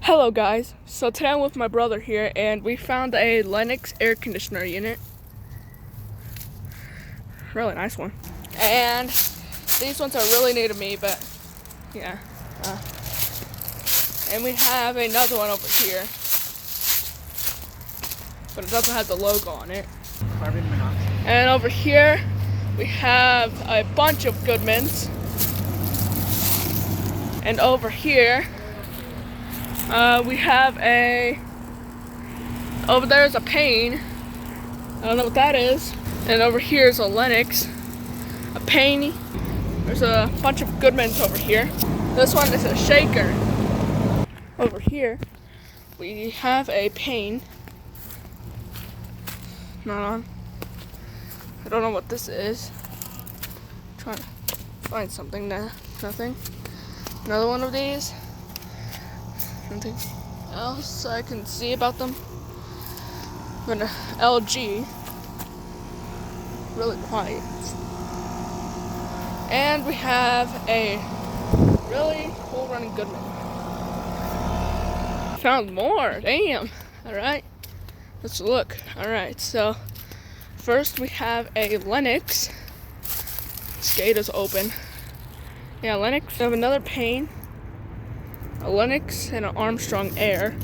Hello guys, so today I'm with my brother here and we found a Lennox air conditioner unit. Really nice one. And these ones are really new to me, but yeah. And we have another one over here, but it doesn't have the logo on it. Carbon monoxide. And over here we have a bunch of Goodmans. And over here we have over there is a Payne. I don't know what that is. And over here is a Lennox, a Payne. There's a bunch of Goodmans over here. This one is a shaker. Over here we have a Payne. Not on. I don't know what this is. Trying to find something. Nothing. Another one of these. Nothing else I can see about them. But an LG. Really quiet. And we have a really cool running Goodman. Found more. Damn. Alright. Let's look. Alright, so first we have a Lennox. This gate is open. Yeah, Lennox. We have another Payne, a Lennox, and an Armstrong Air.